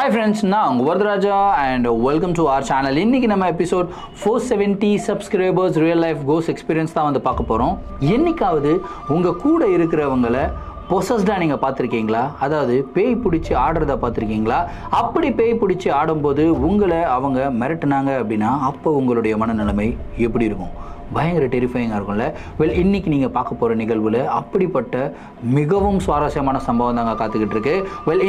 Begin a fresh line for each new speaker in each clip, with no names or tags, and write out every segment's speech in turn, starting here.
Hi friends, நான் Varadaraja and welcome to our channel. இன்னைக்கு நம்ம episode 470 subscribers real life ghost experience தான் வந்து பார்க்க போறோம். என்னைக்காவது உங்க கூட இருக்கிறவங்களை பொசஸ்டாக நீங்கள் பார்த்துருக்கீங்களா? அதாவது பேய் பிடிச்சி ஆடுறத பார்த்துருக்கீங்களா? அப்படி பேய் பிடிச்சி ஆடும்போது உங்களை அவங்க மிரட்டினாங்க அப்படின்னா அப்போ உங்களுடைய மனநிலைமை எப்படி இருக்கும்? பயங்கர டெரிஃபைங்காக இருக்கும்ல. இன்றைக்கி நீங்கள் பார்க்க போகிற நிகழ்வில் அப்படிப்பட்ட மிகவும் சுவாரஸ்யமான சம்பவம் தாங்க காத்துக்கிட்டு இருக்கு.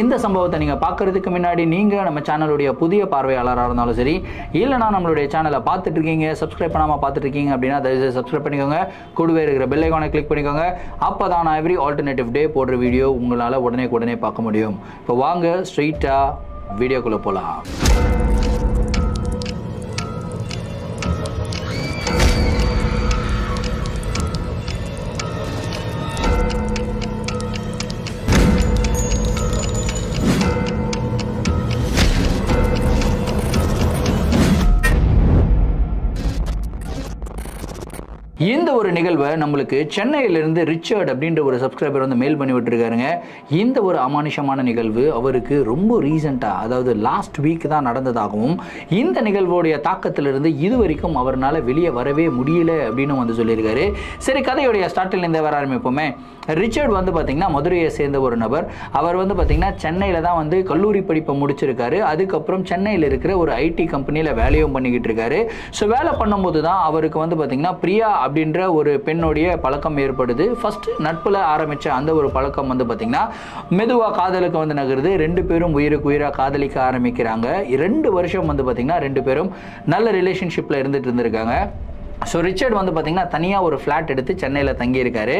இந்த சம்பவத்தை நீங்கள் பார்க்குறதுக்கு முன்னாடி நீங்கள் நம்ம சேனலுடைய புதிய பார்வையாளராக இருந்தாலும் சரி, இல்லைனா நம்மளுடைய சேனலை பார்த்துட்டு இருக்கீங்க, சப்ஸ்கிரைப் பண்ணாமல் பார்த்துட்டு இருக்கீங்க அப்படின்னா தயவுசெய்து சப்ஸ்கிரைப் பண்ணிக்கோங்க. கூடவே இருக்கிற பெல் ஐகானை கிளிக் பண்ணிக்கோங்க. அப்போ தான் நான் எவ்ரி ஆல்டர்னேட்டிவ் டே போடுற வீடியோ உங்களால் உடனே பார்க்க முடியும். இப்போ வாங்க ஸ்ட்ரெயிட்டாக வீடியோக்குள்ளே போகலாம். இந்த ஒரு நிகழ்வை நம்மளுக்கு சென்னையிலிருந்து ரிச்சர்ட் அப்படின்ற ஒரு சப்ஸ்கிரைபர் வந்து மெயில் பண்ணி விட்டுருக்காருங்க. இந்த ஒரு அமானுஷமான நிகழ்வு அவருக்கு ரொம்ப ரீசெண்டாக, அதாவது லாஸ்ட் வீக் தான் நடந்ததாகவும், இந்த நிகழ்வோடைய தாக்கத்திலிருந்து இது வரைக்கும் அவரால் வெளியே வரவே முடியல அப்படின்னு வந்து சொல்லியிருக்காரு. சரி, கதையுடைய ஸ்டார்டில் இருந்தே வர ஆரம்பிப்போமே. ரிச்சர்ட் வந்து பார்த்திங்கன்னா மதுரையை சேர்ந்த ஒரு நபர். அவர் வந்து பார்த்திங்கன்னா சென்னையில் தான் வந்து கல்லூரி படிப்பை முடிச்சிருக்காரு. அதுக்கப்புறம் சென்னையில் இருக்கிற ஒரு ஐடி கம்பெனியில் வேலையும் பண்ணிக்கிட்டு இருக்காரு. ஸோ வேலை பண்ணும்போது தான் அவருக்கு வந்து பார்த்திங்கன்னா பிரியா அப்படின்ற ஒரு பெண்ணுடைய பழக்கம் ஏற்படுது. ஃபர்ஸ்ட் நட்புல ஆரம்பிச்ச அந்த ஒரு பழக்கம் வந்து பார்த்தீங்கன்னா மெதுவாக காதலுக்கு வந்து நகருது. ரெண்டு பேரும் உயிருக்கு உயிராக காதலிக்க ஆரம்பிக்கிறாங்க. 2 வருஷம் வந்து பார்த்தீங்கன்னா 2 பேரும் நல்ல ரிலேஷன்ஷிப்பில் இருந்திருக்காங்க. ஸோ ரிச்சர்ட் வந்து பார்த்திங்கன்னா தனியாக ஒரு ஃப்ளாட் எடுத்து சென்னையில் தங்கியிருக்காரு.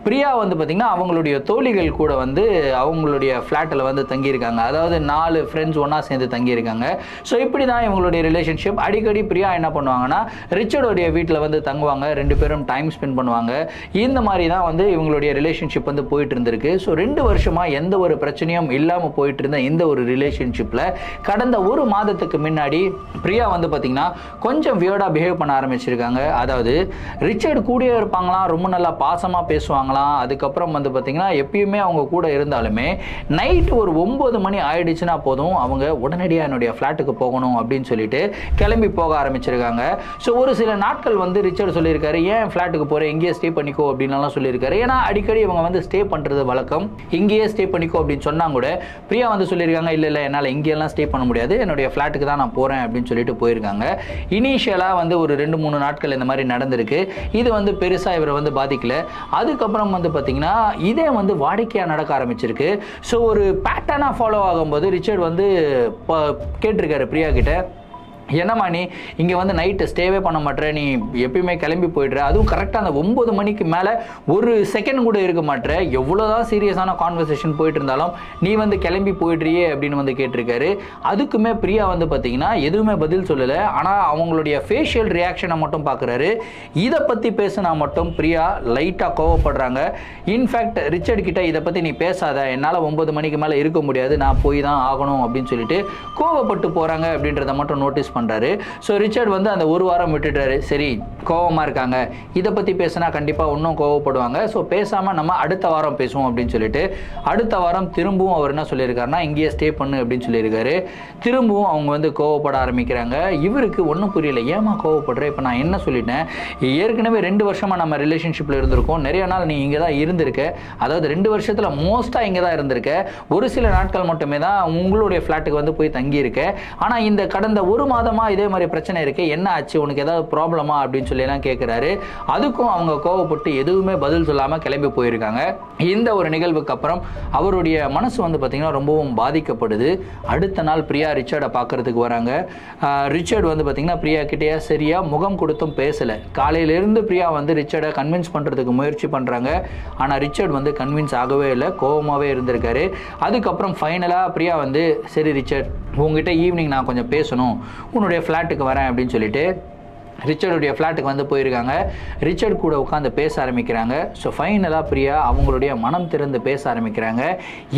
பிரியா வந்து பார்த்திங்கன்னா அவங்களுடைய தோழிகள் கூட வந்து அவங்களுடைய ஃப்ளாட்டில் வந்து தங்கியிருக்காங்க. அதாவது 4 ஃப்ரெண்ட்ஸ் ஒன்றா சேர்ந்து தங்கியிருக்காங்க. ஸோ இப்படி தான் இவங்களுடைய ரிலேஷன்ஷிப். அடிக்கடி பிரியா என்ன பண்ணுவாங்கன்னா ரிச்சர்டோடைய வீட்டில் வந்து தங்குவாங்க. 2 பேரும் டைம் ஸ்பெண்ட் பண்ணுவாங்க. இந்த மாதிரி தான் வந்து இவங்களுடைய ரிலேஷன்ஷிப் வந்து போயிட்டு இருந்திருக்கு. ஸோ 2 வருஷமாக எந்த ஒரு பிரச்சனையும் இல்லாமல் போயிட்டு இருந்த இந்த ஒரு ரிலேஷன்ஷிப்பில் கடந்த 1 மாதத்துக்கு முன்னாடி பிரியா வந்து பார்த்திங்கன்னா கொஞ்சம் வியர்டாக பிஹேவ் பண்ண ஆரம்பிச்சிருக்காங்க. அதாவது ரிச்சர்ட் கூடயே இருப்பாங்களாம், ரொம்ப நல்லா பாசமாக பேசுவாங்களாம். அதுக்கப்புறம் வந்து பார்த்தீங்கன்னா எப்பயுமே அவங்க கூட இருந்தாலுமே நைட் ஒரு 9 மணி ஆயிடுச்சுன்னா போதும் அவங்க உடனடியாக என்னுடைய ஃப்ளாட்டுக்கு போகணும் அப்படின்னு சொல்லிட்டு கிளம்பி போக ஆரம்பிச்சிருக்காங்க. ஸோ ஒரு சில நாட்கள் வந்து ரிச்சர்ட் சொல்லியிருக்காரு, ஏன் ஃப்ளாட்டுக்கு போகிறேன், இங்கேயே ஸ்டே பண்ணிக்கோ அப்படின்லாம் சொல்லியிருக்காரு. ஏன்னா அடிக்கடி இவங்க வந்து ஸ்டே பண்ணுறது வழக்கம். இங்கேயே ஸ்டே பண்ணிக்கோ அப்படின்னு சொன்னாங்க கூட பிரியா வந்து சொல்லியிருக்காங்க, இல்லை என்னால் இங்கேயெல்லாம் ஸ்டே பண்ண முடியாது, என்னுடைய ஃப்ளாட்டுக்கு தான் நான் போகிறேன் அப்படின்னு சொல்லிட்டு போயிருக்காங்க. இனிஷியலாக வந்து ஒரு 2-3 நாட்கள் இந்த மாதிரி நடந்திருக்கு. இது வந்து பெருசாக இவரை வந்து பாதிக்கல. அதுக்கப்புறம் வந்து பார்த்தீங்கன்னா இதே வந்து வாடிக்கையாக நடக்க ஆரம்பிச்சிருக்கு. ஸோ ஒரு பேட்டர்னாக ஃபாலோ ஆகும்போது ரிச்சர்ட் வந்து கேட்டிருக்காரு பிரியா கிட்ட, என்னம்மா நீ இங்கே வந்து நைட்டு ஸ்டேவே பண்ண மாட்டேற, நீ எப்பயுமே கிளம்பி போய்ட்ற, அதுவும் கரெக்டாக அந்த 9 மணிக்கு மேலே ஒரு செகண்ட் கூட இருக்க மாட்டேற, எவ்வளோதான் சீரியஸான கான்வர்சேஷன் போயிட்டு இருந்தாலும் நீ வந்து கிளம்பி போய்ட்றியே அப்படின்னு வந்து கேட்டிருக்காரு. அதுக்குமே பிரியா வந்து பார்த்தீங்கன்னா எதுவுமே பதில் சொல்லலை. ஆனால் அவங்களுடைய ஃபேஷியல் ரியாக்ஷனை மட்டும் பார்க்குறாரு. இதை பற்றி பேசினா மட்டும் பிரியா லைட்டாக கோவப்படுறாங்க. இன்ஃபேக்ட் ரிச்சர்ட் கிட்ட இதை பற்றி நீ பேசாத, என்னால் 9 மணிக்கு மேலே இருக்க முடியாது, நான் போய் தான் ஆகணும் அப்படின்னு சொல்லிட்டு கோவப்பட்டு போகிறாங்க அப்படின்றத மட்டும் நோட்டீஸ் பண்றாரு. ஸோ ரிச்சர்ட் வந்து அந்த 1 வாரம் விட்டுட்டாரு. சரி, கோவமா இருக்காங்க, இதை பத்தி பேசினா கண்டிப்பா இன்னும் கோவப்படுவாங்க, ஸோ பேசாம நம்ம அடுத்த வாரம் பேசுவோம் அப்படின்னு சொல்லிட்டு அடுத்த வாரம் திரும்பவும் அவர் என்ன சொல்லியிருக்காருன்னா இங்கேயே ஸ்டே பண்ணு அப்படின்னு சொல்லியிருக்காரு. திரும்பவும் அவங்க வந்து கோவப்பட ஆரம்பிக்கிறாங்க. இவருக்கு ஒன்றும் புரியல, ஏமா கோவப்படுற, இப்போ நான் என்ன சொல்லிட்டேன், ஏற்கனவே 2 வருஷமா நம்ம ரிலேஷன்ஷிப்ல இருந்திருக்கோம், நிறைய நாள் நீ இங்கே தான் இருந்திருக்க, அதாவது 2 வருஷத்துல மோஸ்டா இங்கே தான் இருந்திருக்க, ஒரு சில நாட்கள் மட்டுமே தான் உங்களுடைய ஃப்ளாட்டுக்கு வந்து போய் தங்கியிருக்க, ஆனால் இந்த கடந்த 1 மாதமா இதே மாதிரி பிரச்சனை இருக்கு, என்ன ஆச்சு, உனக்கு ஏதாவது ப்ராப்ளமா அப்படின்னு சொல்லி எல்லாம் கேட்கிறாரு. அதுக்கும் அவங்க கோவப்பட்டு எதுவுமே பதில் சொல்லாம கிளம்பி போயிருக்காங்க. இந்த ஒரு நிகழ்வுக்கு அப்புறம் அவருடைய மனசு வந்து பார்த்தீங்கன்னா ரொம்பவும் பாதிக்கப்படுது. அடுத்த நாள் பிரியா ரிச்சர்டை பார்க்கறதுக்கு வராங்க. ரிச்சர்ட் வந்து பார்த்தீங்கன்னா பிரியா கிட்டேயே சரியா முகம் கொடுத்தும் பேசலை. காலையிலிருந்து பிரியா வந்து ரிச்சர்டை கன்வின்ஸ் பண்ணுறதுக்கு முயற்சி பண்ணுறாங்க. ஆனால் ரிச்சர்ட் வந்து கன்வின்ஸ் ஆகவே இல்லை, கோவமாகவே இருந்திருக்காரு. அதுக்கப்புறம் ஃபைனலாக பிரியா வந்து சரி ரிச்சர்ட், உங்ககிட்ட ஈவினிங் நான் கொஞ்சம் பேசணும், உன்னுடைய ஃப்ளாட்டுக்கு வரேன் அப்படின்னு சொல்லிட்டு ரிச்சர்டுடைய ஃப்ளாட்டுக்கு வந்து போயிருக்காங்க. ரிச்சர்ட் கூட உட்காந்து பேச ஆரம்பிக்கிறாங்க. ஸோ ஃபைனலாக பிரியா அவங்களுடைய மனம் திறந்து பேச ஆரம்பிக்கிறாங்க.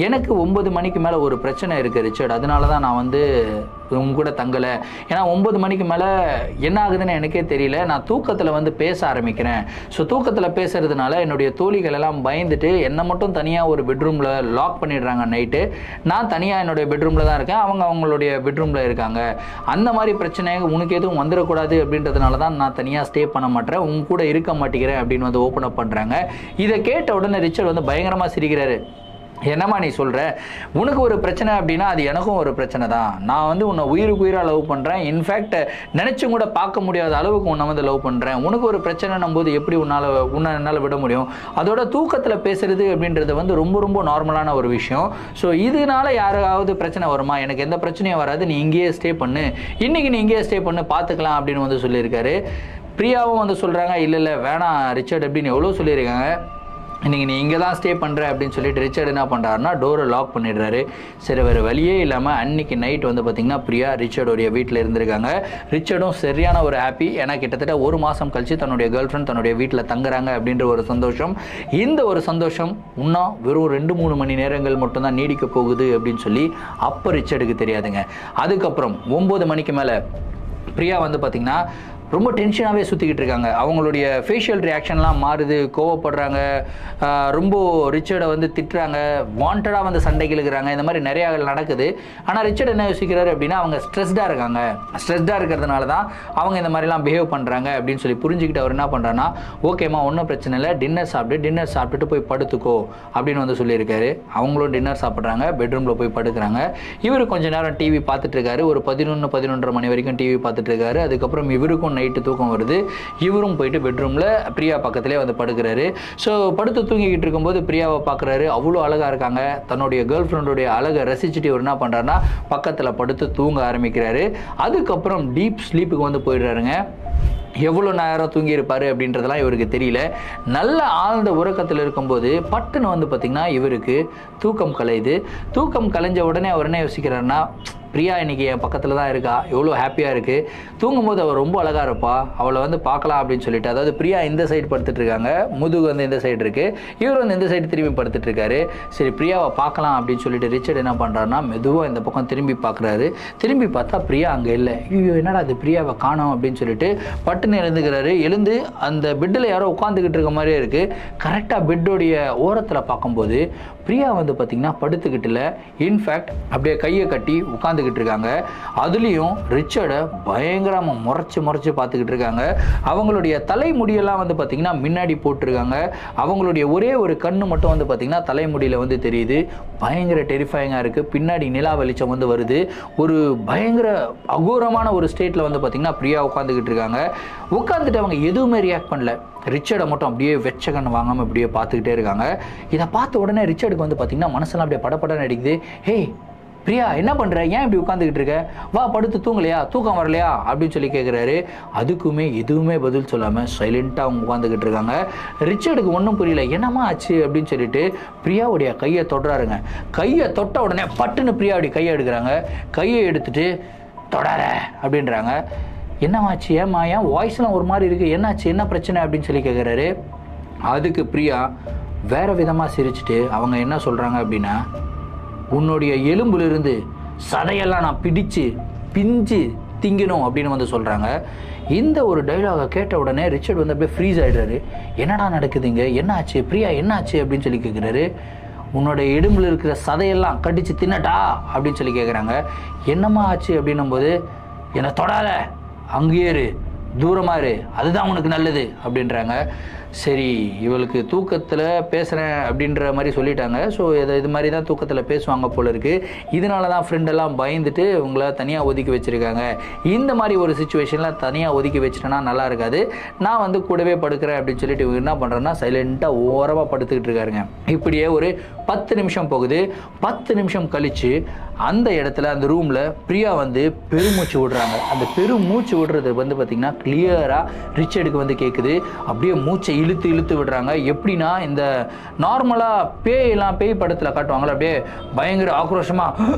எனக்கு 9 மணிக்கு மேலே ஒரு பிரச்சனை இருக்குது ரிச்சர்ட், அதனால தான் நான் வந்து உங்க கூட தங்கலை. ஏன்னா 9 மணிக்கு மேலே என்ன ஆகுதுன்னு எனக்கே தெரியல, நான் தூக்கத்தில் வந்து பேச ஆரம்பிக்கிறேன். ஸோ தூக்கத்தில் பேசுறதுனால என்னுடைய தோழிகள் எல்லாம் பயந்துட்டு என்னை மட்டும் தனியாக ஒரு பெட்ரூமில் லாக் பண்ணிடுறாங்க நைட்டு. நான் தனியாக என்னுடைய பெட்ரூமில் தான் இருக்கேன், அவங்க அவங்களுடைய பெட்ரூமில் இருக்காங்க. அந்த மாதிரி பிரச்சனை உனக்கு எதுவும் வந்துடக்கூடாது அப்படின்றதுனால தான் நான் தனியாக ஸ்டே பண்ண மாட்டேன், உங்க கூட இருக்க மாட்டேங்கிறேன் அப்படின்னு வந்து ஓப்பன் அப் பண்ணுறாங்க. இதை கேட்ட உடனே ரிச்சர்ட் வந்து பயங்கரமாக சிரிக்கிறாரு. என்னம்மா நீ சொல்கிற, உனக்கு ஒரு பிரச்சனை அப்படின்னா அது எனக்கும் ஒரு பிரச்சனை தான். நான் வந்து உன்னை உயிருக்கு உயிராக லவ் பண்ணுறேன், இன்ஃபேக்ட் நினச்சும் கூட பார்க்க முடியாத அளவுக்கு உன்னை வந்து லவ் பண்ணுறேன். உனக்கு ஒரு பிரச்சனைன்னும் போது எப்படி உன்னை என்னால் விட முடியும்? அதோட தூக்கத்தில் பேசுறது அப்படின்றது வந்து ரொம்ப ரொம்ப நார்மலான ஒரு விஷயம். ஸோ இதனால யாராவது பிரச்சனை வருமா? எனக்கு எந்த பிரச்சனையும் வராது, நீ இங்கேயே ஸ்டே பண்ணு, இன்றைக்கி நீ இங்கேயே ஸ்டே பண்ணு, பார்த்துக்கலாம் அப்படின்னு வந்து சொல்லியிருக்காரு. பிரியாவும் வந்து சொல்கிறாங்க, இல்லை வேணாம் ரிச்சர்ட் அப்படின்னு எவ்வளோ சொல்லியிருக்காங்க, இன்றைக்கி நீ இங்கே தான் ஸ்டே பண்ணுற அப்படின்னு சொல்லிட்டு ரிச்சர்ட் என்ன பண்ணுறாருன்னா டோரை லாக் பண்ணிடுறாரு. சரி, வேறு வழியே இல்லாமல் அன்றைக்கி நைட் வந்து பார்த்திங்கன்னா பிரியா ரிச்சர்டோடைய வீட்டில் இருந்திருக்காங்க. ரிச்சர்டும் சரியான ஒரு ஹாப்பி, ஏன்னா கிட்டத்தட்ட 1 மாதம் கழித்து தன்னுடைய கேர்ள் ஃப்ரெண்ட் தன்னுடைய வீட்டில் தங்குறாங்க அப்படின்ற ஒரு சந்தோஷம். இந்த ஒரு சந்தோஷம் இன்னும் வெறும் 2-3 மணி நேரங்கள் மட்டும்தான் நீடிக்க போகுது அப்படின்னு சொல்லி அப்போ ரிச்சர்டுக்கு தெரியாதுங்க. அதுக்கப்புறம் 9 மணிக்கு மேலே பிரியா வந்து பார்த்திங்கன்னா ரொம்ப டென்ஷனாகவே சுற்றிக்கிட்டு இருக்காங்க. அவங்களுடைய ஃபேஷியல் ரியாக்ஷன்லாம் மாறுது, கோவப்படுறாங்க, ரொம்ப ரிச்சர்டை வந்து திட்டுறாங்க, வாண்டடாக வந்து சண்டைக்கு இழுக்கிறாங்க. இந்த மாதிரி நிறையா நடக்குது. ஆனால் ரிச்சர்ட் என்ன யோசிக்கிறாரு அப்படின்னா அவங்க ஸ்ட்ரெஸ்டாக இருக்காங்க, ஸ்ட்ரெஸ்டாக இருக்கிறதுனால தான் அவங்க இந்த மாதிரிலாம் பிஹேவ் பண்ணுறாங்க அப்படின்னு சொல்லி புரிஞ்சுக்கிட்டு அவர் என்ன பண்ணுறாருன்னா, ஓகேம்மா ஒன்றும் பிரச்சனை இல்லை, டின்னர் சாப்பிட்டுட்டு போய் படுத்துக்கோ அப்படின்னு வந்து சொல்லியிருக்காரு. அவங்களும் டின்னர் சாப்பிட்றாங்க, பெட்ரூமில் போய் படுக்கிறாங்க. இவர் கொஞ்சம் நேரம் டிவி பார்த்துட்டு இருக்காரு, ஒரு 11-11:30 மணி வரைக்கும் டிவி பார்த்துட்டு இருக்காரு. அதுக்கப்புறம் இவருக்கும் நைட்டு தூக்கம் வருது. இவரும் போயிட்டு பெட்ரூமில் பிரியா பக்கத்திலே வந்து படுக்கிறாரு. ஸோ படுத்து தூங்கிக்கிட்டு இருக்கும்போது பிரியாவை பார்க்குறாரு, அவ்வளோ அழகாக இருக்காங்க. தன்னுடைய கேர்ள் ஃப்ரெண்டுடைய அழகை ரசிச்சுட்டு இவர் என்ன பண்ணுறாருன்னா பக்கத்தில் படுத்து தூங்க ஆரம்பிக்கிறாரு. அதுக்கப்புறம் டீப் ஸ்லீப்புக்கு வந்து போயிடுறாருங்க. எவ்வளோ நேரம் தூங்கியிருப்பார் அப்படின்றதெல்லாம் இவருக்கு தெரியல. நல்ல ஆழ்ந்த உறக்கத்தில் இருக்கும்போது பட்டுன்னு வந்து பார்த்திங்கன்னா இவருக்கு தூக்கம் கலையுது. தூக்கம் கலைஞ்ச உடனே அவர் என்ன யோசிக்கிறாருன்னா, பிரியா இன்றைக்கி என் பக்கத்தில் தான் இருக்கா, எவ்வளோ ஹாப்பியாக இருக்குது, தூங்கும்போது அவள் ரொம்ப அழகாக இருப்பா, அவளை வந்து பார்க்கலாம் அப்படின்னு சொல்லிட்டு, அதாவது பிரியா இந்த சைடு படுத்துட்டு இருக்காங்க, முதுகு வந்து இந்த சைடு இருக்குது, இவர் வந்து இந்த சைடு திரும்பி படுத்துட்டு இருக்காரு. சரி பிரியாவை பார்க்கலாம் அப்படின்னு சொல்லிட்டு ரிச்சர்ட் என்ன பண்ணுறாருன்னா மெதுவாக இந்த பக்கம் திரும்பி பார்க்குறாரு. திரும்பி பார்த்தா பிரியா அங்கே இல்லை. ஐயோ என்னடா அது பிரியாவை காணோம் அப்படின்னு சொல்லிட்டு பட்டுன்னு எழுந்துக்கிறாரு. எழுந்து அந்த பெட்டில் யாரோ உட்காந்துக்கிட்டு இருக்க மாதிரியே இருக்குது. கரெக்டாக பெட்டோடைய ஓரத்தில் பார்க்கும்போது பிரியா வந்து பார்த்திங்கன்னா படுத்துக்கிட்டு இல்லை, இன்ஃபேக்ட் அப்படியே கையை கட்டி உட்காந்துக்கிட்டு இருக்காங்க. அதுலேயும் ரிச்சர்டை பயங்கரமாக முறைச்சி பார்த்துக்கிட்டு இருக்காங்க. அவங்களுடைய தலைமுடியெல்லாம் வந்து பார்த்திங்கன்னா முன்னாடி போட்டிருக்காங்க. அவங்களுடைய ஒரே ஒரு கண்ணு மட்டும் வந்து பார்த்திங்கன்னா தலைமுடியில் வந்து தெரியுது. பயங்கர டெரிஃபைங்காக இருக்குது. பின்னாடி நிலா வெளிச்சம் வந்து வருது. ஒரு பயங்கர அகோரமான ஒரு ஸ்டேட்டில் வந்து பார்த்திங்கன்னா பிரியா உட்காந்துக்கிட்டு இருக்காங்க. உட்காந்துட்டு அவங்க எதுவுமே ரியாக்ட் பண்ணல. ரிச்சர்டை மட்டும் அப்படியே வெச்ச கண்ணு வாங்காமல் அப்படியே பார்த்துக்கிட்டே இருக்காங்க. இதை பார்த்த உடனே ரிச்சர்டுக்கு வந்து பார்த்திங்கன்னா மனசெல்லாம் அப்படியே படப்படன்னு அடிக்குது. ஹேய் பிரியா என்ன பண்ணுற, ஏன் இப்படி உட்காந்துக்கிட்டு இருக்க, வா படுத்து தூங்கலையா, தூக்கம் வரலையா அப்படின்னு சொல்லி கேட்குறாரு. அதுக்குமே எதுவுமே பதில் சொல்லாமல் சைலண்ட்டாக அவங்க உட்காந்துக்கிட்டு இருக்காங்க. ரிச்சர்டுக்கு ஒன்றும் புரியல, என்னம்மா ஆச்சு அப்படின்னு சொல்லிட்டு பிரியாவுடைய கையை தொடுறாருங்க. கையை தொட்ட உடனே பட்டுன்னு பிரியாவுடைய கையை எடுக்கிறாங்க. கையை எடுத்துட்டு தொடர அப்படின்றாங்க. என்னமாச்சு, ஏம்மா ஏன் வாய்ஸ்லாம் ஒரு மாதிரி இருக்குது, என்னாச்சு, என்ன பிரச்சனை அப்படின்னு சொல்லி கேட்குறாரு. அதுக்கு பிரியா வேறு விதமாக சிரிச்சுட்டு அவங்க என்ன சொல்கிறாங்க அப்படின்னா, உன்னுடைய எலும்புலிருந்து சதையெல்லாம் நான் பிஞ்சு திங்கணும் அப்படின்னு வந்து சொல்கிறாங்க. இந்த ஒரு டைலாகை கேட்ட உடனே ரிச்சர்ட் வந்து அப்படியே ஃப்ரீஸ் ஆகிடுறாரு. என்னடா நடக்குதுங்க, என்னாச்சு பிரியா என்னாச்சு அப்படின்னு சொல்லி கேட்குறாரு. உன்னோட இடும்பில் இருக்கிற சதையெல்லாம் கடிச்சு தின்னட்டா அப்படின்னு சொல்லி கேட்குறாங்க. என்னம்மா ஆச்சு அப்படின்னும் போது, என்னை தொடாத, அங்கேயே இரு, தூரமாக இரு, அதுதான் உனக்கு நல்லது அப்படின்றாங்க. சரி இவளுக்கு தூக்கத்தில் பேசுகிறேன் அப்படின்ற மாதிரி சொல்லிட்டாங்க. ஸோ இது மாதிரி தான் தூக்கத்தில் பேசுவாங்க போல இருக்குது. இதனால தான் ஃப்ரெண்டெல்லாம் பயந்துட்டு உங்களை தனியாக ஒதுக்கி வச்சுருக்காங்க. இந்த மாதிரி ஒரு சுச்சுவேஷனில் தனியாக ஒதுக்கி வச்சுட்டேன்னா நல்லா இருக்காது, நான் வந்து கூடவே படுக்கிறேன் அப்படின்னு சொல்லிட்டு இவங்க என்ன பண்ணுறேன்னா சைலண்ட்டாக ஓரமாக படுத்துக்கிட்டு இருக்காருங்க. இப்படியே ஒரு 10 நிமிஷம் போகுது. 10 நிமிஷம் கழித்து அந்த இடத்துல அந்த ரூமில் பிரியா வந்து பெருமூச்சு விடுறாங்க. அந்த பெருமூச்சு விடுறது வந்து பார்த்திங்கன்னா கிளியராக ரிச்சர்டுக்கு வந்து கேட்குது. அப்படியே மூச்சை இழுத்து விடுறாங்க. எப்படின்னா இந்த நார்மலாக பேய் படத்தில் காட்டுவாங்களா, அப்படியே பயங்கர ஆக்ரோஷமாக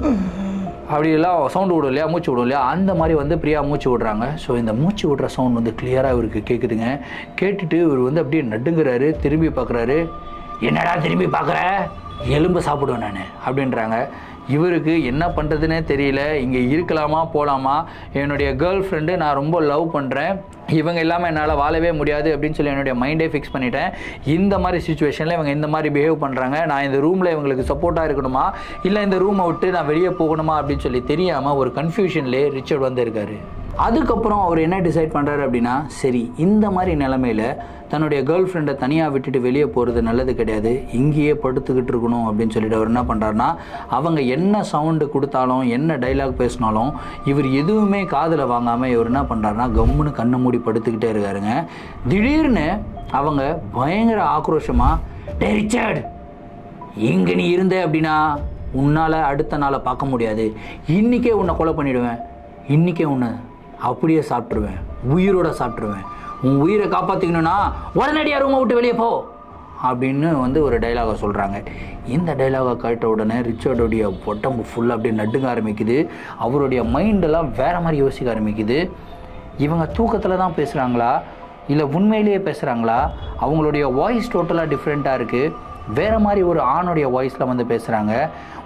அப்படியெல்லாம் சவுண்டு விடும் இல்லையா, மூச்சு விடும் இல்லையா, அந்த மாதிரி வந்து பிரியா மூச்சு விடுறாங்க. ஸோ இந்த மூச்சு விடுற சவுண்ட் வந்து கிளியராக இவருக்கு கேட்குதுங்க. கேட்டுட்டு இவர் வந்து அப்படியே நடுங்கிறாரு. திரும்பி பார்க்குறாரு. என்னடா திரும்பி பார்க்குற, எலும்பு சாப்பிடுவேன் நான் அப்படின்றாங்க. இவருக்கு என்ன பண்ணுறதுனே தெரியல, இங்கே இருக்கலாமா போகலாமா, என்னுடைய கேர்ள் ஃப்ரெண்டு நான் ரொம்ப லவ் பண்ணுறேன், இவங்க இல்லாமல் என்னால் வாழவே முடியாது அப்படின்னு சொல்லி என்னுடைய மைண்டே ஃபிக்ஸ் பண்ணிட்டேன். இந்த மாதிரி சுச்சுவேஷனில் இவங்க இந்த மாதிரி பிஹேவ் பண்ணுறாங்க, நான் இந்த ரூமில் இவங்களுக்கு சப்போர்ட்டாக இருக்கணுமா இல்லை இந்த ரூமை விட்டு நான் வெளியே போகணுமா அப்படின்னு சொல்லி தெரியாமல் ஒரு கன்ஃபியூஷன்லேயே ரிச்சர்ட் வந்து இருக்காரு. அதுக்கப்புறம் அவர் என்ன டிசைட் பண்ணுறாரு அப்படின்னா, சரி இந்த மாதிரி நிலமையில் தன்னுடைய கேர்ள் ஃப்ரெண்டை தனியாக விட்டுட்டு வெளியே போகிறது நல்லது கிடையாது, இங்கேயே படுத்துக்கிட்டு இருக்கணும் அப்படின்னு சொல்லிட்டு அவர் என்ன பண்ணுறாருனா, அவங்க என்ன சவுண்டு கொடுத்தாலும் என்ன டைலாக் பேசினாலும் இவர் எதுவுமே காதில் வாங்காமல் இவர் என்ன பண்ணுறாருனா கம்முன்னு கண்ணை மூடி படுத்துக்கிட்டே இருக்காருங்க. திடீர்னு அவங்க பயங்கர ஆக்ரோஷமாக, டே ரிச்சர்ட், இங்கே நீ இருந்த அப்படின்னா உன்னால் அடுத்த நாளை பார்க்க முடியாது, இன்றைக்கே உன்னை கொலை பண்ணிவிடுவேன், இன்றைக்கே உன்னை அப்படியே சாப்பிட்ருவேன், உயிரோட சாப்பிட்ருவேன், உன் உயிரை காப்பாற்றிக்கணும்னா உடனடியாக ரூமை விட்டு வெளியே போ அப்படின்னு வந்து ஒரு டைலாகை சொல்கிறாங்க. இந்த டைலாகை கேட்ட உடனே ரிச்சர்டோடைய உடம்பு ஃபுல்லாக அப்படியே நடுங்க ஆரம்பிக்குது, அவருடைய மைண்டெல்லாம் வேறு மாதிரி யோசிக்க ஆரம்பிக்குது. இவங்க தூக்கத்தில் தான் பேசுகிறாங்களா இல்லை உண்மையிலேயே பேசுகிறாங்களா, அவங்களுடைய வாய்ஸ் டோட்டலாக டிஃப்ரெண்ட்டாக இருக்குது, வேறு மாதிரி ஒரு ஆணுடைய வாய்ஸில் வந்து பேசுகிறாங்க,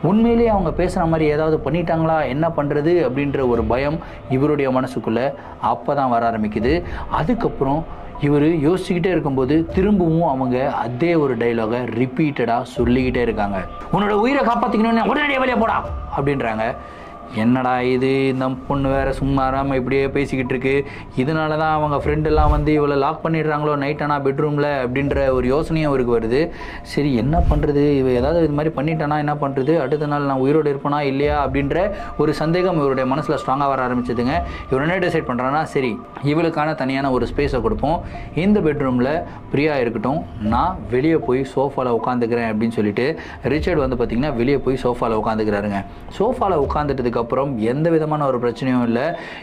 உண்மையிலேயே அவங்க பேசுகிற மாதிரி ஏதாவது பண்ணிட்டாங்களா, என்ன பண்ணுறது அப்படின்ற ஒரு பயம் இவருடைய மனசுக்குள்ளே அப்போ தான் வர ஆரம்பிக்குது. அதுக்கப்புறம் இவர் யோசிச்சுக்கிட்டே இருக்கும்போது திரும்பவும் அவங்க அதே ஒரு டைலாகை ரிப்பீட்டடாக சொல்லிக்கிட்டே இருக்காங்க. உன்னோட உயிரை காப்பாற்றிக்கணும்னு உடனடியாக வெளியே போடா அப்படின்றாங்க. என்னடா இது, இந்த பொண்ணு வேறு சும்மா இராமல் இப்படியே பேசிக்கிட்டு இருக்கு, இதனால தான் அவங்க ஃப்ரெண்டெல்லாம் வந்து இவளை லாக் பண்ணிடுறாங்களோ நைட் ஆனால் பெட்ரூமில் அப்படின்ற ஒரு யோசனையும் அவருக்கு வருது. சரி என்ன பண்ணுறது, இவ ஏதாவது இது மாதிரி பண்ணிட்டானா என்ன பண்ணுறது, அடுத்த நாள் நான் உயிரோடு இருப்பேனா இல்லையா அப்படின்ற ஒரு சந்தேகம் இவருடைய மனசில் ஸ்ட்ராங்காக வர ஆரம்பிச்சதுங்க. இவர் என்ன டிசைட் பண்ணுறான்னா, சரி இவளுக்கான தனியான ஒரு ஸ்பேஸை கொடுப்போம், இந்த பெட்ரூமில் பிரியா இருக்கட்டும், நான் வெளியே போய் சோஃபாவில் உட்காந்துக்கிறேன் அப்படின்னு சொல்லிட்டு ரிச்சர்ட் வந்து பார்த்திங்கன்னா வெளியே போய் சோஃபாவில் உட்காந்துக்கிறாருங்க. சோஃபாவில் உட்காந்துட்டதுக்கு அப்புறம் எந்த விதமான ஒரு பிரச்சனையும் இல்லை,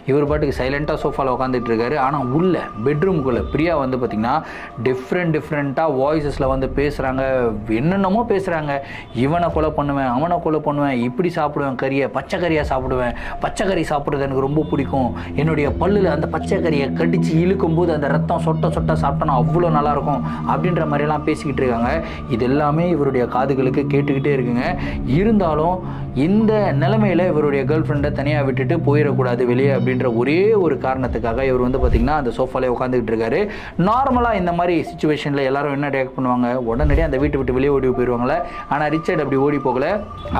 இவர் பாட்டுக்கு சைலண்டாக சோஃபாவில் உட்காந்துட்டு இருக்காரு. ஆனால் உள்ள பெட்ரூமுக்குள்ளே பிரியா வந்து பார்த்திங்கன்னா டிஃப்ரெண்ட்டாக வாய்ஸஸில் வந்து பேசுகிறாங்க, என்னென்னமோ பேசுகிறாங்க. இவனை கொலை பண்ணுவேன், அவனை கொலை பண்ணுவேன், இப்படி சாப்பிடுவேன் கறியை, பச்சை கறியாக சாப்பிடுவேன், பச்சை கறி சாப்பிட்றது எனக்கு ரொம்ப பிடிக்கும், என்னுடைய பல்லில் அந்த பச்சை கறியை கடித்து இழுக்கும்போது அந்த ரத்தம் சொட்ட சாப்பிட்டோன்னா அவ்வளோ நல்லாயிருக்கும் அப்படின்ற மாதிரிலாம் பேசிக்கிட்டு இருக்காங்க. இது எல்லாமே இவருடைய காதுகளுக்கு கேட்டுக்கிட்டே இருக்குங்க. இருந்தாலும் இந்த நிலைமையில் இவருடைய கேர்ள் ஃப்ரெண்டை தனியாக விட்டுட்டு போயிடக்கூடாது வெளியே அப்படின்ற ஒரே ஒரு காரணத்துக்காக இவர் வந்து பார்த்திங்கன்னா அந்த சோஃபாலே உட்காந்துக்கிட்டு இருக்காரு. நார்மலாக இந்த மாதிரி சுச்சுவேஷனில் எல்லாரும் என்ன ரியாக்ட் பண்ணுவாங்க, உடனடியாக அந்த வீட்டை விட்டு வெளியே ஓடி போயிடுவாங்களே. ஆனால் ரிச்சர்ட் அப்படி ஓடி போகலை,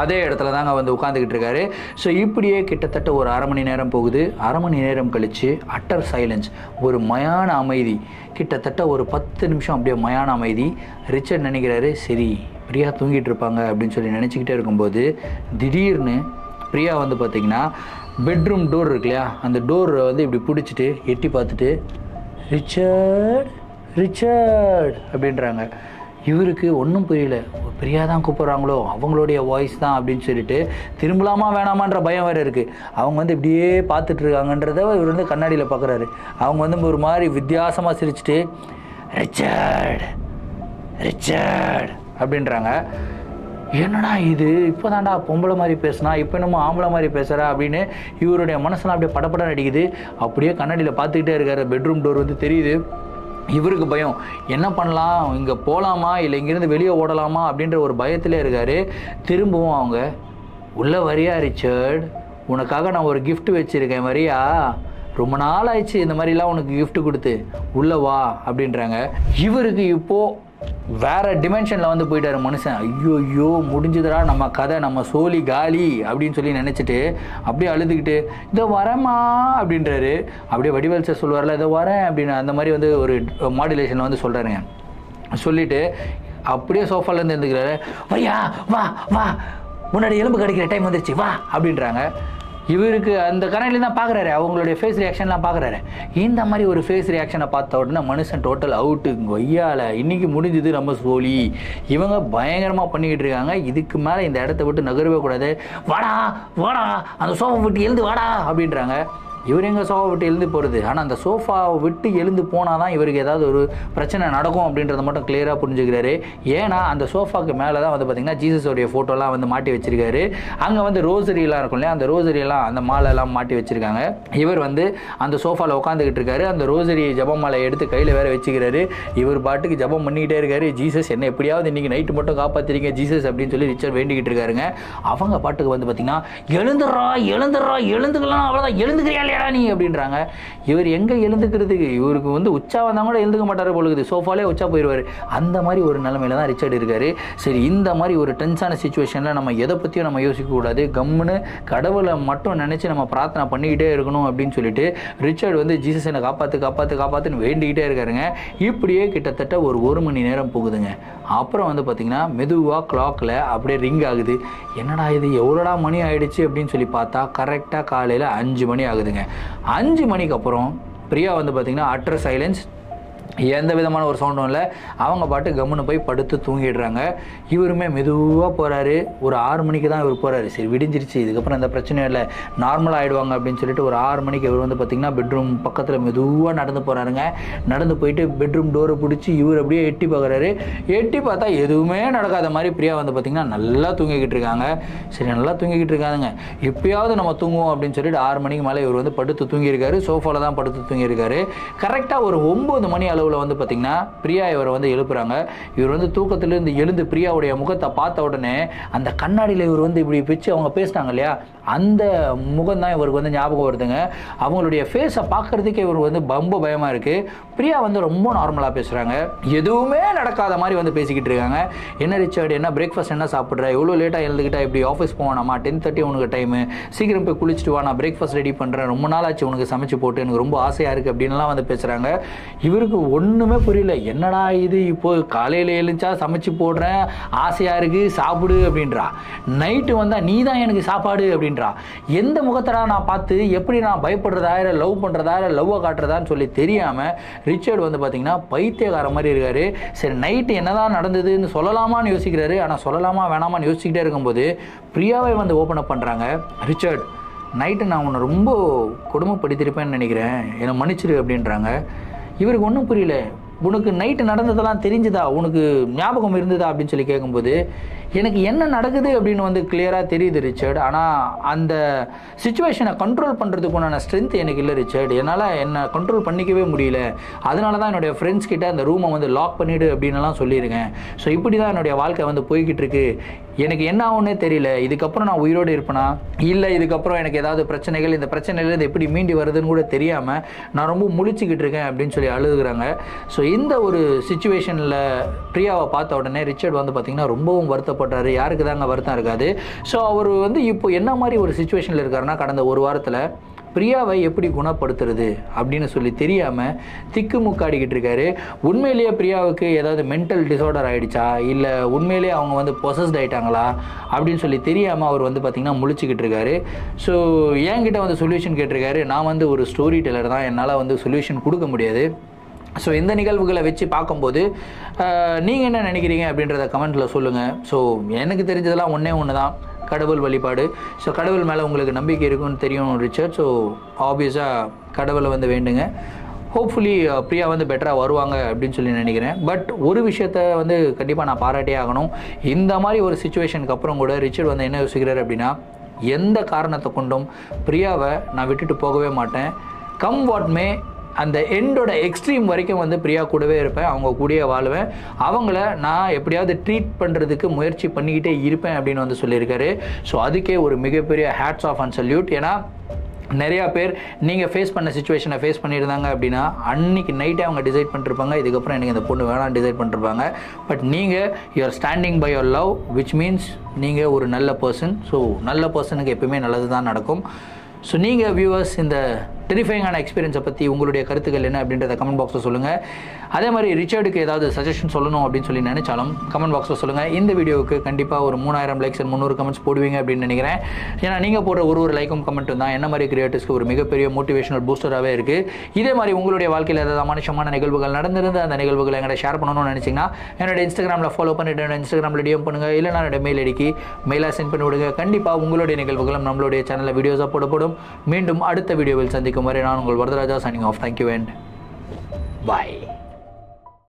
அதே இடத்துல தாங்க வந்து உட்காந்துக்கிட்டு இருக்காரு. ஸோ இப்படியே கிட்டத்தட்ட ஒரு அரை மணி நேரம் போகுது. அரை மணி நேரம் கழித்து அட்டர் சைலன்ஸ், ஒரு மயான அமைதி, கிட்டத்தட்ட ஒரு 10 நிமிஷம் அப்படியே மயான அமைதி. ரிச்சர்ட் நினைக்கிறாரு, சரி பிரியா தூங்கிட்டு இருப்பாங்க அப்படின்னு சொல்லி நினச்சிக்கிட்டே இருக்கும்போது திடீர்னு பிரியா வந்து பார்த்திங்கன்னா பெட்ரூம் டோர் இருக்கு இல்லையா, அந்த டோர் வந்து இப்படி பிடிச்சிட்டு எட்டி பார்த்துட்டு ரிச்சர்ட் அப்படின்றாங்க. இவருக்கு ஒன்றும் புரியல, பிரியா தான் கூப்பிட்றாங்களோ, அவங்களுடைய வாய்ஸ் தான் அப்படின்னு சொல்லிட்டு திரும்பலாமா வேணாமான்ற பயம் வேறு இருக்குது. அவங்க வந்து இப்படியே பார்த்துட்ருக்காங்கன்றத இவர் வந்து கண்ணாடியில் பார்க்குறாரு. அவங்க வந்து ஒரு மாதிரி வித்தியாசமாக சிரிச்சுட்டு ரிச்சர்ட் அப்படின்றாங்க. என்னடா இது, இப்போ தான்டா பொம்பளை மாதிரி பேசுனா, இப்போ என்னமோ ஆம்பளை மாதிரி பேசுகிறா அப்படின்னு இவருடைய மனசெல்லாம் அப்படியே படப்படம் அடிக்குது. அப்படியே கண்ணாடியில் பார்த்துக்கிட்டே இருக்காரு. பெட்ரூம் டோர் வந்து தெரியுது. இவருக்கு பயம், என்ன பண்ணலாம், இங்கே போகலாமா இல்லை இங்கேருந்து வெளியே ஓடலாமா அப்படின்ற ஒரு பயத்திலே இருக்கார். திரும்பவும் அவங்க உள்ளே வரியா ரிச்சர்ட், உனக்காக நான் ஒரு கிஃப்ட் வச்சுருக்கேன், வரியா, ரொம்ப நாள் ஆயிடுச்சு இந்த மாதிரிலாம் உனக்கு கிஃப்ட் கொடுத்து, உள்ளே வா அப்படின்றாங்க. இவருக்கு இப்போது வேறு டிமென்ஷனில் வந்து போயிட்டார் மனுஷன். ஐயோ முடிஞ்சுதுடா நம்ம கதை, நம்ம சோலி காலி அப்படின்னு சொல்லி நினச்சிட்டு அப்படியே அழுதுகிட்டு இதோ வரேம்மா அப்படின்றாரு. அப்படியே வடிவேல் சார் சொல்லுவார்ல, இதோ வரேன் அப்படின்னு, அந்த மாதிரி வந்து ஒரு மாடுலேஷனில் வந்து சொல்கிறாருங்க. சொல்லிவிட்டு அப்படியே சோஃபாலேருந்து இருந்துக்கிறாரு. வையா வா வா, முன்னாடி எலும்பு கிடைக்கிற டைம் வந்துருச்சு வா அப்படின்றாங்க. இவருக்கு அந்த கண்ணாடியில் தான் பார்க்குறாரு, அவங்களுடைய ஃபேஸ் ரியாக்ஷன்லாம் பார்க்குறாரு. இந்த மாதிரி ஒரு ஃபேஸ் ரியாக்ஷனை பார்த்த உடனே மனுஷன் டோட்டல் அவுட்டு. கொய்யால இன்றைக்கி முடிஞ்சுது நம்ம சோலி, இவங்க பயங்கரமாக பண்ணிக்கிட்டு இருக்காங்க, இதுக்கு மேலே இந்த இடத்த விட்டு நகரவே கூடாது, வாடா வாடா அந்த சோஃபா விட்டு எழுந்து வாடா அப்படின்றாங்க. இவர் எங்கே சோஃபா விட்டு எழுந்து போகிறது, ஆனால் அந்த சோஃபாவை விட்டு எழுந்து போனால் தான் இவருக்கு ஏதாவது ஒரு பிரச்சனை நடக்கும் அப்படின்றத மட்டும் கிளியராக புரிஞ்சுக்கிறாரு. ஏன்னா அந்த சோஃபாவுக்கு மேலே தான் வந்து பார்த்திங்கன்னா ஜீசஸோடைய ஃபோட்டோலாம் வந்து மாட்டி வச்சிருக்காரு. அங்கே வந்து ரோசரியெலாம் இருக்கும் இல்லையா, அந்த ரோசரியெல்லாம் அந்த மாலையெல்லாம் மாட்டி வச்சுருக்காங்க. இவர் வந்து அந்த சோஃபாவில் உட்காந்துக்கிட்டு இருக்காரு. அந்த ரோசரி ஜபம் மாலை எடுத்து கையில் வேறு வச்சுக்கிறாரு. இவர் பாட்டுக்கு ஜபம் பண்ணிக்கிட்டே இருக்காரு. ஜீசஸ் என்ன எப்படியாவது இன்றைக்கி நைட்டு மட்டும் காப்பாற்றிருங்க ஜீசஸ் அப்படின்னு சொல்லி ரிச்சர்ட் வேண்டிக்கிட்டு இருக்காருங்க. அவங்க பாட்டுக்கு வந்து பார்த்திங்கன்னா எழுந்துக்கலாம், அவ்வளோதான், எழுந்துக்கிறியா இல்லையா நீ அப்படின்றாங்க. இவர் எங்கே எழுந்துக்கிறதுக்கு, இவருக்கு வந்து உச்சா வந்தால் கூட எழுந்துக்க மாட்டார் பொழுது, சோஃபாலே உச்சா போயிடுவார். அந்த மாதிரி ஒரு நிலைமையில தான் ரிச்சர்ட் இருக்காரு. சரி, இந்த மாதிரி ஒரு டென்ஸான சுச்சுவேஷனில் நம்ம எதை பற்றியும் நம்ம யோசிக்கக்கூடாது, கம்முன்னு கடவுளை மட்டும் நினச்சி நம்ம பிரார்த்தனை பண்ணிக்கிட்டே இருக்கணும் அப்படின்னு சொல்லிட்டு ரிச்சர்ட் வந்து ஜீசஸ் என்னை காப்பாற்றுன்னு வேண்டிக்கிட்டே இருக்காருங்க. இப்படியே கிட்டத்தட்ட ஒரு மணி நேரம் போகுதுங்க. அப்புறம் வந்து பார்த்திங்கன்னா மெதுவாக கிளாக்கில் அப்படியே ரிங் ஆகுது. என்னடா இது, எவ்வளோடா மணி ஆகிடுச்சு அப்படின்னு சொல்லி பார்த்தா கரெக்டாக காலையில் 5 மணி ஆகுதுங்க. 5 மணிக்கு அப்புறம் பிரியா வந்து பார்த்திங்கன்னா அட்டர் சைலன்ஸ், எந்த விதமான ஒரு சவுண்டும் இல்லை. அவங்க பாட்டு கம்முன்னு போய் படுத்து தூங்கிடுறாங்க. இவருமே மெதுவாக போகிறாரு. ஒரு 6 மணிக்கு தான் இவர் போகிறாரு. சரி, விடிஞ்சிருச்சு, இதுக்கப்புறம் எந்த பிரச்சனையும் இல்லை, நார்மலாக ஆகிடுவாங்க அப்படின்னு சொல்லிட்டு ஒரு 6 மணிக்கு இவர் வந்து பார்த்திங்கன்னா பெட்ரூம் பக்கத்தில் மெதுவாக நடந்து போகிறாருங்க. நடந்து போயிட்டு பெட்ரூம் டோரை பிடிச்சி இவர் அப்படியே எட்டி பார்க்குறாரு. எட்டி பார்த்தா எதுவுமே நடக்காத மாதிரி பிரியா வந்து பார்த்திங்கன்னா நல்லா தூங்கிக்கிட்டு இருக்காங்க. சரி, நல்லா தூங்கிக்கிட்டு இருக்காதுங்க, எப்பயாவது நம்ம தூங்குவோம் அப்படின்னு சொல்லிட்டு 6 மணிக்கு மேலே இவர் வந்து படுத்து தூங்கியிருக்காரு. சோஃபாவில் தான் படுத்து தூங்கியிருக்காரு. கரெக்டாக ஒரு 9 மணி அளவில் வந்து பார்த்தீங்கன்னா பிரியா இவரை வந்து எழுப்புறாங்க. இவர் வந்து தூக்கத்திலிருந்து எழுந்து பிரியாவுடைய முகத்தை பார்த்த உடனே அந்த கண்ணாடியில் இவர் வந்து இப்படி வச்சு அவங்க பேசினாங்க இல்லையா, அந்த முகம் தான் இவருக்கு வந்து ஞாபகம் வருதுங்க. அவங்களுடைய ஃபேஸை பார்க்கறதுக்கே இவர் வந்து ரொம்ப பயமாக இருக்குது. பிரியா வந்து ரொம்ப நார்மலாக பேசுகிறாங்க, எதுவுமே நடக்காத மாதிரி வந்து பேசிக்கிட்டு இருக்காங்க. என்ன ரிச்சர்ட், என்ன பிரேக்ஃபாஸ்ட் என்ன சாப்பிட்ற, எவ்வளோ லேட்டாக எழுந்துக்கிட்டா இப்படி ஆஃபீஸ் போவானாமா, 10:30 உனக்கு டைமு, சீக்கிரம் போய் குளிச்சுட்டு வா, நான் பிரேக்ஃபாஸ்ட் ரெடி பண்ணுறேன், ரொம்ப நாள் ஆச்சு உனக்கு சமைச்சு போட்டு, எனக்கு ரொம்ப ஆசையாக இருக்குது அப்படின்லாம் வந்து பேசுகிறாங்க. இவருக்கு ஒன்றுமே புரியல, என்னடா இது, இப்போ காலையில் எழுந்தா சமைச்சு போடுறேன், ஆசையாக இருக்குது சாப்பிடு அப்படின்றா, நைட்டு வந்தால் நீ தான் எனக்கு சாப்பாடு அப்படின்றா. எந்த முகத்தடா நான் பார்த்து எப்படி நான் பயப்படுறதா இல்லை லவ் பண்ணுறதா இல்லை லவ்வை காட்டுறதான்னு சொல்லி தெரியாமல் ரிச்சர்ட் வந்து பார்த்தீங்கன்னா பைத்தியக்கார மாதிரி இருக்காரு. சரி, நைட்டு என்னதான் நடந்ததுன்னு சொல்லலாமான்னு யோசிக்கிறாரு. ஆனால் சொல்லலாமா வேணாமான்னு யோசிச்சுக்கிட்டே இருக்கும்போது பிரியாவை வந்து ஓப்பன் அப் பண்ணுறாங்க. ரிச்சர்ட், நைட்டு நான் உன்னை ரொம்ப கொடுமைப்படுத்திருப்பேன்னு நினைக்கிறேன், என்னை மன்னிச்சிரு அப்படின்றாங்க. இவருக்கு ஒன்றும் புரியல. உனக்கு நைட்டு நடந்ததெல்லாம் தெரிஞ்சுதா, உனக்கு ஞாபகம் இருந்ததா அப்படின்னு சொல்லி கேட்கும்போது எனக்கு என்ன நடக்குது அப்படின்னு வந்து கிளியராக தெரியுது ரிச்சர்ட். ஆனால் அந்த சிச்சுவேஷனை கண்ட்ரோல் பண்ணுறதுக்குண்டான ஸ்ட்ரென்த் எனக்கு இல்லை ரிச்சர்ட். என்னால் என்னை கண்ட்ரோல் பண்ணிக்கவே முடியல. அதனால தான் என்னுடைய ஃப்ரெண்ட்ஸ் கிட்ட அந்த ரூமை வந்து லாக் பண்ணிவிடு அப்படின்னுலாம் சொல்லியிருக்கேன். ஸோ இப்படி தான் என்னுடைய வாழ்க்கை வந்து போய்கிட்டு இருக்கு. எனக்கு என்ன ஆகுன்னே தெரியல. இதுக்கப்புறம் நான் உயிரோடு இருப்பேனா இல்லை இதுக்கப்புறம் எனக்கு ஏதாவது பிரச்சனைகள், இந்த பிரச்சனையிலேருந்து எப்படி மீண்டு வருதுன்னு கூட தெரியாமல் நான் ரொம்ப முழிச்சுக்கிட்டு இருக்கேன் அப்படின்னு சொல்லி அழுகுறாங்க. ஸோ இந்த ஒரு சிச்சுவேஷனில் பிரியாவை பார்த்த உடனே ரிச்சர்ட் வந்து பார்த்திங்கன்னா ரொம்பவும் வருத்தப்பட்டார். யாருக்கு தாங்க வருத்தம் இருக்காது. ஸோ அவர் வந்து இப்போ என்ன மாதிரி ஒரு சிச்சுவேஷனில் இருக்காருன்னா, கடந்த ஒரு வாரத்தில் பிரியாவை எப்படி குணப்படுத்துறது அப்படின்னு சொல்லி தெரியாமல் திக்குமுக்காடிக்கிட்டு இருக்காரு. உண்மையிலேயே பிரியாவுக்கு ஏதாவது மென்டல் டிஸார்டர் ஆகிடுச்சா இல்லை உண்மையிலேயே அவங்க வந்து பொசஸ்ட் ஆகிட்டாங்களா அப்படின்னு சொல்லி தெரியாமல் அவர் வந்து பார்த்திங்கன்னா முழிச்சுக்கிட்டு இருக்காரு. ஸோ என்கிட்ட வந்து சொல்யூஷன் கேட்டிருக்காரு. நான் வந்து ஒரு ஸ்டோரி டெல்லர் தான், என்னால் வந்து சொல்யூஷன் கொடுக்க முடியாது. ஸோ இந்த நிகழ்வுகளை வச்சு பார்க்கும்போது நீங்கள் என்ன நினைக்கிறீங்க அப்படின்றத கமெண்ட்டில் சொல்லுங்கள். ஸோ எனக்கு தெரிஞ்சதெல்லாம் ஒன்று தான், கடவுள் வழிபாடு. ஸோ கடவுள் மேலே உங்களுக்கு நம்பிக்கை இருக்குன்னு தெரியும் ரிச்சர்ட். ஸோ ஆப்வியஸாக கடவுளை வந்து வேண்டுங்க. ஹோப்ஃபுல்லி பிரியா வந்து பெட்டராக வருவாங்க அப்படின்னு சொல்லி நினைக்கிறேன். பட் ஒரு விஷயத்த வந்து கண்டிப்பாக நான் பாராட்டே ஆகணும். இந்த மாதிரி ஒரு சிச்சுவேஷனுக்கு அப்புறம் கூட ரிச்சர்ட் வந்து என்ன யோசிக்கிறார் அப்படின்னா, எந்த காரணத்தை கொண்டும் பிரியாவை நான் விட்டுட்டு போகவே மாட்டேன், கம் வாட் மே, அந்த எண்டோட எக்ஸ்ட்ரீம் வரைக்கும் வந்து பிரியா கூடவே இருப்பேன், அவங்க கூடயே வாழுவேன், அவங்கள நான் எப்படியாவது ட்ரீட் பண்ணுறதுக்கு முயற்சி பண்ணிக்கிட்டே இருப்பேன் அப்படின்னு வந்து சொல்லியிருக்காரு. ஸோ அதுக்கே ஒரு மிகப்பெரிய ஹேட்ஸ் ஆஃப் அண்ட் சல்யூட். ஏன்னா நிறையா பேர் நீங்கள் ஃபேஸ் பண்ண சிச்சுவேஷனை ஃபேஸ் பண்ணியிருந்தாங்க அப்படின்னா அன்றைக்கி நைட்டே அவங்க டிசைட் பண்ணிருப்பாங்க, இதுக்கப்புறம் எனக்கு இந்த பொண்ணு வேணாம் டிசைட் பண்ணிருப்பாங்க. பட் நீங்கள் you're standing by your love, which means நீங்கள் ஒரு நல்ல பர்சன். ஸோ நல்ல பர்சனுக்கு எப்பவுமே நல்லது தான் நடக்கும். ஸோ நீங்கள் வியூவர்ஸ் இந்த டெரிஃபைங்கான எக்ஸ்பீரியன்ஸை பற்றி உங்களுடைய கருத்துக்கள் என்ன அப்படின்றத கமெண்ட் பாக்ஸில் சொல்லுங்கள். அதே மாதிரி ரிச்சர்டுக்கு ஏதாவது சஜஷன் சொல்லணும் அப்படின்னு சொல்லி நினைச்சாலும் கமெண்ட் பாக்ஸில் சொல்லுங்கள். இந்த வீடியோவுக்கு கண்டிப்பாக ஒரு 3000 லைக்ஸ் அண்ட் 300 கமெண்ட்ஸ் போடுவீங்க அப்படின்னு நினைக்கிறேன். ஏன்னா நீங்கள் போடுற ஒரு லைக்கும் கமெண்ட்டும் தான் என்ன மாதிரி கிரியேட்டர்ஸ்க்கு ஒரு மிகப்பெரிய மோட்டிவேஷனல் பூஸ்டராகவே இருக்குது. இதே மாதிரி உங்களுடைய வாழ்க்கையில் ஏதாவது அமானுஷமான நிகழ்வுகள் நடந்திருந்து அந்த நிகழ்வுகளை எங்கள்கிட்ட ஷேர் பண்ணணும்னு நினச்சிங்கன்னா என்னோட இன்ஸ்டாகிராமில் ஃபாலோ பண்ணிட்டு என்னோட இன்ஸ்டாகிராமில் டிஎம் பண்ணுங்கள். இல்லைனா என்னோட மெயில் ஐடிக்கு மெயிலாக சென்ட் பண்ணி விடுங்க. கண்டிப்பாக உங்களுடைய நிகழ்வுகளும் நம்மளுடைய சேனலில் வீடியோஸாக போடப்படும். மீண்டும் அடுத்த வீடியோவில் சந்திக்கும் வரை நான் உங்கள் Varadaraja signing off. Thank you and bye.